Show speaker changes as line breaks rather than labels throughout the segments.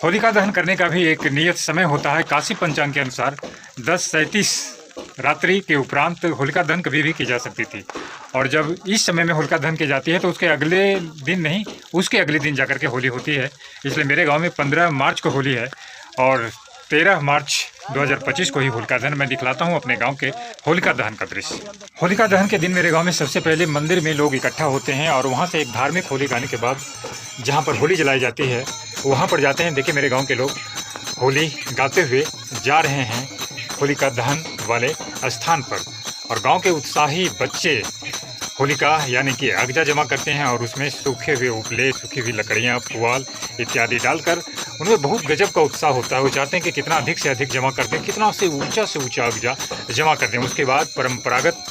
होलिका दहन करने का भी एक नियत समय होता है। काशी पंचांग के अनुसार 10:37 रात्रि के उपरांत होलिका दहन कभी भी की जा सकती थी। और जब इस समय में होलिका दहन की जाती है तो उसके अगले दिन नहीं, उसके अगले दिन जाकर के होली होती है। इसलिए मेरे गांव में 15 मार्च को होली है और 13 मार्च 2025 को ही होलिका दहन। मैं दिखलाता हूँ अपने गांव के होलिका दहन का दृश्य। होलिका दहन के दिन मेरे गांव में सबसे पहले मंदिर में लोग इकट्ठा होते हैं और वहाँ से एक धार्मिक होली गाने के बाद जहाँ पर होली जलाई जाती है वहाँ पर जाते हैं। देखिए मेरे गांव के लोग होली गाते हुए जा रहे हैं होलिका दहन वाले स्थान पर। और गांव के उत्साही बच्चे होलिका यानी कि अगजा जमा करते हैं और उसमें सूखे हुए उपले, सूखी हुई लकड़ियाँ, पुआल इत्यादि डालकर उनमें बहुत गजब का उत्साह होता है। वो चाहते हैं कि कितना अधिक से अधिक जमा कर दें, कितना से ऊंचा अगजा जमा कर दें। उसके बाद परंपरागत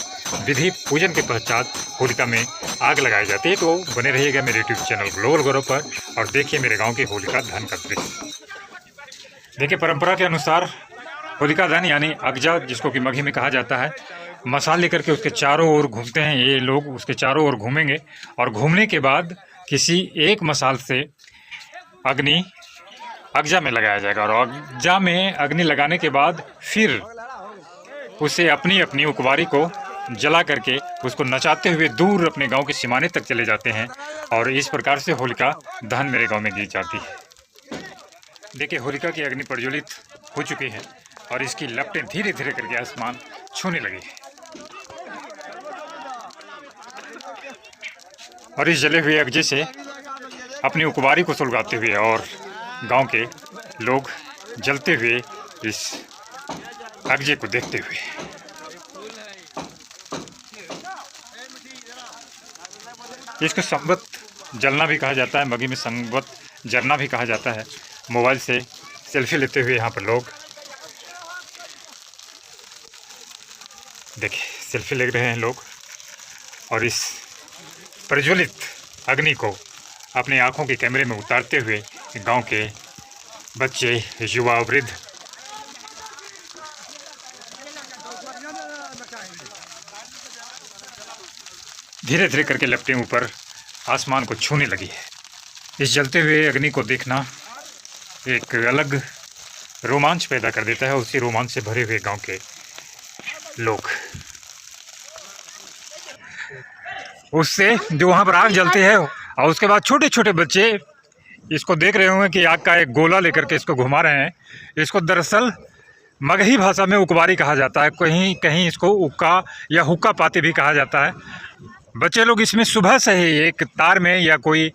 विधि पूजन के पश्चात होलिका में आग लगाई जाती है। तो बने रहिएगा मेरे यूट्यूब चैनल ग्लोबल गौरव पर और देखिए मेरे गाँव के होलिका दहन का दृश्य। देखिए परंपरा के अनुसार होलिका दहन यानी अगजा, जिसको कि मगही में कहा जाता है, मसाल लेकर के उसके चारों ओर घूमते हैं। ये लोग उसके चारों ओर घूमेंगे और घूमने के बाद किसी एक मसाल से अग्नि अगजा में लगाया जाएगा और अगजा में अग्नि लगाने के बाद फिर उसे अपनी अपनी उकवारी को जला करके उसको नचाते हुए दूर अपने गांव के सीमाने तक चले जाते हैं। और इस प्रकार से होलिका दहन मेरे गांव में की जाती है। देखिए होलिका की अग्नि प्रज्वलित हो चुकी है और इसकी लपटें धीरे धीरे करके आसमान छूने लगी है। और इस जले हुए अगजे से अपनी उकवारी को सुलगाते हुए और गांव के लोग जलते हुए इस अगजे को देखते हुए। इसको संवत जलना भी कहा जाता है, मगी में संवत जरना भी कहा जाता है। मोबाइल से सेल्फी लेते हुए यहाँ पर लोग देखिए सेल्फी ले रहे हैं लोग और इस प्रज्वलित अग्नि को अपने आँखों के कैमरे में उतारते हुए गांव के बच्चे, युवा, वृद्ध धीरे धीरे करके लपटें ऊपर आसमान को छूने लगी है। इस जलते हुए अग्नि को देखना एक अलग रोमांच पैदा कर देता है। उसी रोमांच से भरे हुए गांव के लोग उससे जो वहाँ पर आग जलती है और उसके बाद छोटे छोटे बच्चे इसको देख रहे होंगे कि आग का एक गोला लेकर के इसको घुमा रहे हैं। इसको दरअसल मगही भाषा में उकवारी कहा जाता है, कहीं कहीं इसको उक्का या हुक्का पाती भी कहा जाता है। बच्चे लोग इसमें सुबह से ही एक तार में या कोई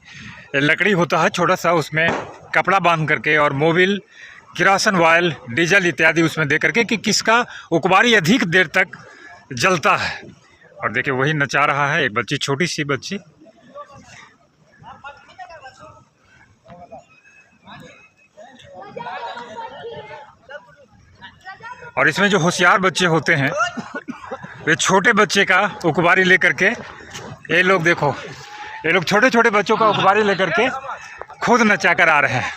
लकड़ी होता है छोटा सा, उसमें कपड़ा बांध करके और मोबिल, किरासन ऑयल, डीजल इत्यादि उसमें दे करके कि किसका उकवारी अधिक देर तक जलता है। और देखिए वही नचा रहा है एक बच्ची, छोटी सी बच्ची। और इसमें जो होशियार बच्चे होते हैं वे छोटे बच्चे का उकवारी लेकर के, ये लोग देखो, ये लोग छोटे छोटे बच्चों का उकवारी लेकर के खुद नचा कर आ रहे हैं।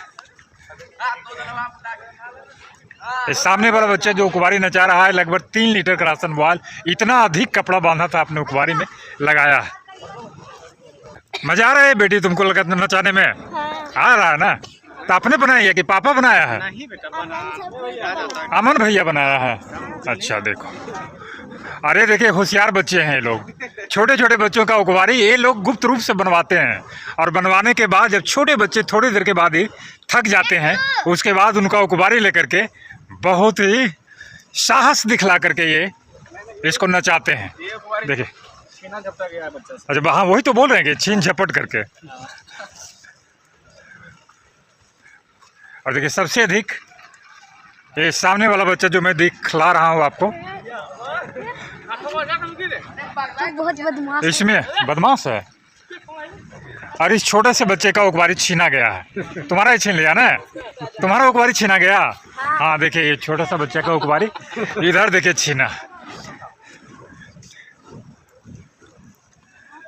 इस सामने वाला बच्चा जो उकवारी नचा रहा है लगभग 3 लीटर का राशन वाल, इतना अधिक कपड़ा बांधा था अपने उकवारी में लगाया है। मजा आ रहा है बेटी तुमको लगा नचाने में? आ रहा है ना? तो आपने बनाया है कि पापा बनाया है?
नहीं बेटा, बना
अमन भैया बनाया है। अच्छा देखो, अरे देखिए होशियार बच्चे हैं ये लोग। छोटे छोटे बच्चों का उकवारी ये लोग गुप्त रूप से बनवाते हैं और बनवाने के बाद जब छोटे बच्चे थोड़ी देर के बाद ही थक जाते हैं, उसके बाद उनका उकवारी लेकर के बहुत ही साहस दिखला करके ये इसको नचाते हैं। देखिए
छीना झपटा गया है बच्चा से।
अच्छा हाँ, वही तो बोल रहे हैं कि छीन झपट करके। और देखिए सबसे अधिक ये सामने वाला बच्चा जो मैं दिखला रहा हूँ आपको,
बहुत बदमाश
इसमें बदमाश है। और इस छोटे से बच्चे का उकवारी छीना गया है। तुम्हारा ही छीन लिया ना? तुम्हारा उकवारी छीना गया? हाँ देखिए ये छोटा सा बच्चे का उकवारी इधर देखिए छीना।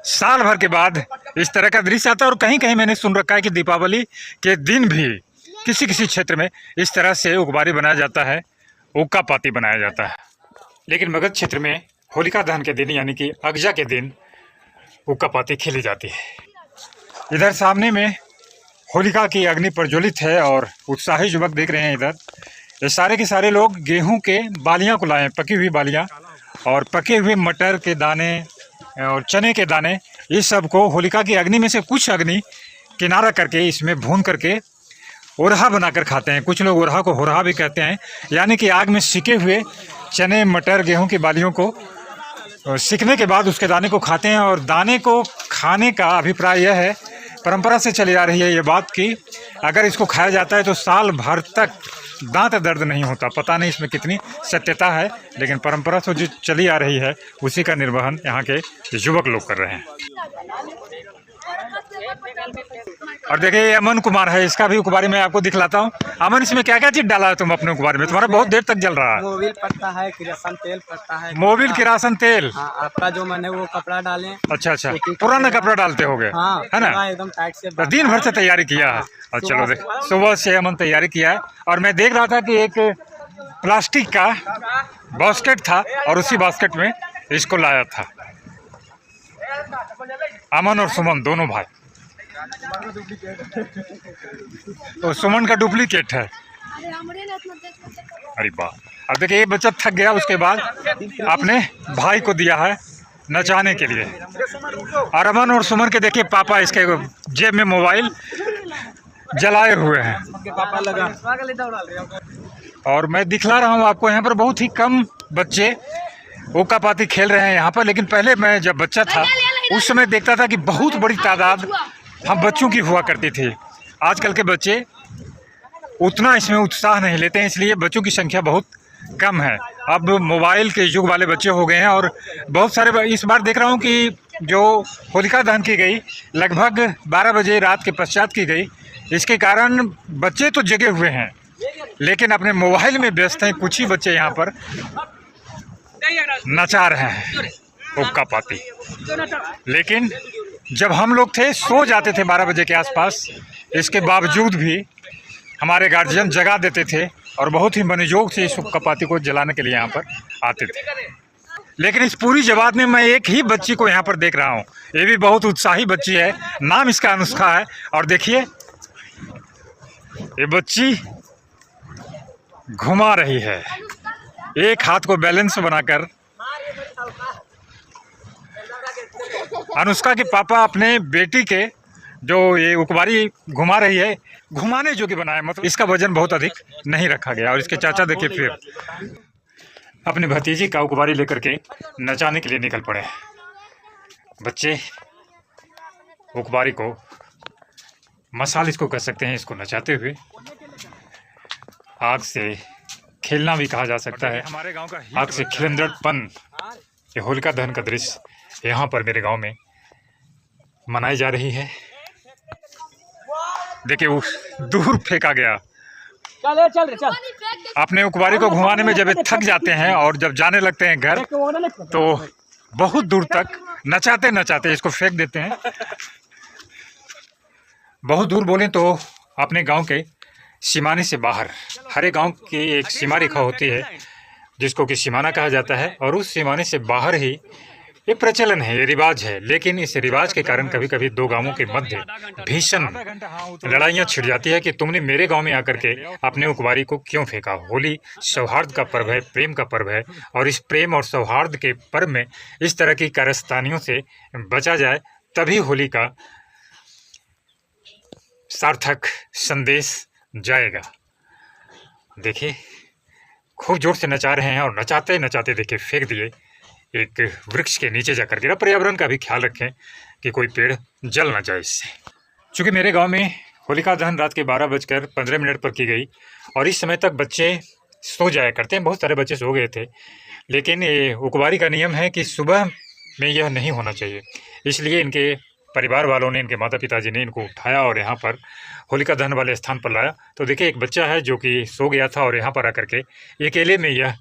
साल भर के बाद इस तरह का दृश्य आता है। और कहीं कहीं मैंने सुन रखा है कि दीपावली के दिन भी किसी किसी क्षेत्र में इस तरह से उकवारी बनाया जाता है, उक्का पाती बनाया जाता है। लेकिन मगध क्षेत्र में होलिका दहन के दिन यानी कि अगजा के दिन उक्का पाती खेली जाती है। इधर सामने में होलिका की अग्नि प्रज्वलित है और उत्साही युवक देख रहे हैं इधर। ये सारे के सारे लोग गेहूं के बालियां को लाए हैं, पकी हुई बालियां और पके हुए मटर के दाने और चने के दाने, इस सब को होलिका की अग्नि में से कुछ अग्नि किनारा करके इसमें भून करके ओरहा बनाकर खाते हैं। कुछ लोग ओरहा को होरहा भी कहते हैं, यानी कि आग में सिके हुए चने मटर गेहूं की बालियों को सिकने के बाद उसके दाने को खाते हैं। और दाने को खाने का अभिप्राय यह है, परंपरा से चली आ रही है ये बात कि अगर इसको खाया जाता है तो साल भर तक दांत दर्द नहीं होता। पता नहीं इसमें कितनी सत्यता है, लेकिन परंपरा से जो चली आ रही है उसी का निर्वहन यहाँ के युवक लोग कर रहे हैं। और देखिए ये अमन कुमार है, इसका भी उकबारी मैं आपको दिखलाता हूँ। अमन, इसमें क्या क्या चीज डाला है तुम अपने उकबारी में? तुम्हारा बहुत देर तक जल रहा है।
मोबिल पड़ता है, किरासन तेल पड़ता है।
मोबिल किरासन तेल?
हाँ, आपका जो मन है वो कपड़ा डालें।
अच्छा अच्छा, पुराना कपड़ा डालते होगे,
हाँ,
है ना?
एकदम टाइट से।
तो दिन भर से तैयारी किया है। और चलो देख, सुबह से अमन तैयारी किया है। और मैं देख रहा था कि एक प्लास्टिक का बास्केट था और उसी बास्केट में इसको लाया था अमन और सुमन दोनों भाई। तो सुमन का डुप्लीकेट है। अरे वाह! अब देखिए ये बच्चा थक गया, उसके बाद अपने भाई को दिया है नचाने के लिए। और अमन और सुमन के देखिए पापा इसके जेब में मोबाइल जलाए हुए हैं। और मैं दिखला रहा हूँ आपको, यहाँ पर बहुत ही कम बच्चे ओका पाती खेल रहे हैं यहाँ पर। लेकिन पहले मैं जब बच्चा था उस समय देखता था कि बहुत बड़ी तादाद हम बच्चों की हुआ करती थी। आजकल के बच्चे उतना इसमें उत्साह नहीं लेते हैं, इसलिए बच्चों की संख्या बहुत कम है। अब मोबाइल के युग वाले बच्चे हो गए हैं। और बहुत सारे इस बार देख रहा हूँ कि जो होलिका दहन की गई लगभग 12 बजे रात के पश्चात की गई, इसके कारण बच्चे तो जगे हुए हैं लेकिन अपने मोबाइल में व्यस्त हैं। कुछ ही बच्चे यहाँ पर नचा रहे हैं हुक्का पाती। लेकिन जब हम लोग थे सो जाते थे 12 बजे के आसपास, इसके बावजूद भी हमारे गार्जियन जगा देते थे और बहुत ही मनोयोग से इस हुक्का पाती को जलाने के लिए यहाँ पर आते थे। लेकिन इस पूरी जमात में मैं एक ही बच्ची को यहाँ पर देख रहा हूँ। ये भी बहुत उत्साही बच्ची है, नाम इसका अनुष्का है। और देखिए ये बच्ची घुमा रही है, एक हाथ को बैलेंस बनाकर। अनुष्का के पापा अपने बेटी के जो ये उकबारी घुमा रही है, घुमाने जो कि बनाया, मतलब इसका वजन बहुत अधिक नहीं रखा गया। और इसके चाचा देखिए फिर अपने भतीजी का उकबारी लेकर के नचाने के लिए निकल पड़े। बच्चे उकबारी को, मसाल इसको कह सकते हैं, इसको नचाते हुए आग से खेलना भी कहा जा सकता है। हमारे गांव का आग से खिलंदड़पन, ये होलिका दहन का दृश्य यहाँ पर मेरे गांव में मनाई जा रही है। देखिए वो दूर फेंका गया।
चल।
अपने उकबारी को घुमाने में जब ये थक जाते हैं और जब जाने लगते हैं घर, तो बहुत दूर तक नचाते नचाते इसको फेंक देते हैं। बहुत दूर बोलें तो अपने गांव के सीमाने से बाहर। हर एक गांव की एक सीमा रेखा होती है जिसको कि सीमाना कहा जाता है, और उस सीमाने से बाहर ही ये प्रचलन है, ये रिवाज है। लेकिन इस रिवाज के कारण कभी कभी दो गांवों के मध्य भीषण लड़ाइयाँ छिड़ जाती है कि तुमने मेरे गांव में आकर के अपने उकबारी को क्यों फेंका। होली सौहार्द का पर्व है, प्रेम का पर्व है, और इस प्रेम और सौहार्द के पर्व में इस तरह की कारस्तानियों से बचा जाए, तभी होली का सार्थक संदेश जाएगा। देखिए खूब जोर से नचा रहे हैं और नचाते नचाते देखिए फेंक दिए एक वृक्ष के नीचे जाकर के। पर्यावरण का भी ख्याल रखें कि कोई पेड़ जल ना जाए इससे। चूँकि मेरे गांव में होलिका दहन रात के 12:15 पर की गई और इस समय तक बच्चे सो जाया करते हैं, बहुत सारे बच्चे सो गए थे। लेकिन ये उकबारी का नियम है कि सुबह में यह नहीं होना चाहिए, इसलिए इनके परिवार वालों ने, इनके माता पिताजी ने इनको उठाया और यहाँ पर होलिका दहन वाले स्थान पर लाया। तो देखिए एक बच्चा है जो कि सो गया था और यहाँ पर आकर के अकेले में यह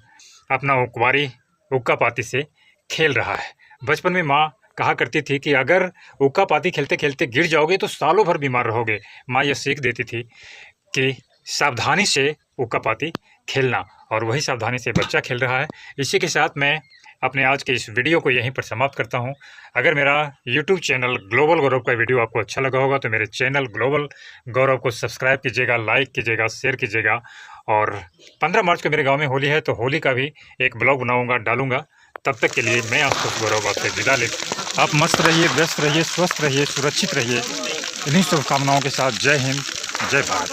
अपना उकबारी हुक्का पाती से खेल रहा है। बचपन में माँ कहा करती थी कि अगर हुक्का पाती खेलते खेलते गिर जाओगे तो सालों भर बीमार रहोगे। माँ यह सीख देती थी कि सावधानी से हुक्का पाती खेलना, और वही सावधानी से बच्चा खेल रहा है। इसी के साथ मैं अपने आज के इस वीडियो को यहीं पर समाप्त करता हूं। अगर मेरा यूट्यूब चैनल ग्लोबल गौरव का वीडियो आपको अच्छा लगा होगा तो मेरे चैनल ग्लोबल गौरव को सब्सक्राइब कीजिएगा, लाइक कीजिएगा, शेयर कीजिएगा। और 15 मार्च को मेरे गांव में होली है तो होली का भी एक ब्लॉग बनाऊंगा, डालूंगा। तब तक के लिए मैं आशुतोष गौरव आपसे विदा लेता। आप मस्त रहिए, व्यस्त रहिए, स्वस्थ रहिए, सुरक्षित रहिए। इन्हीं शुभकामनाओं के साथ जय हिंद, जय भारत।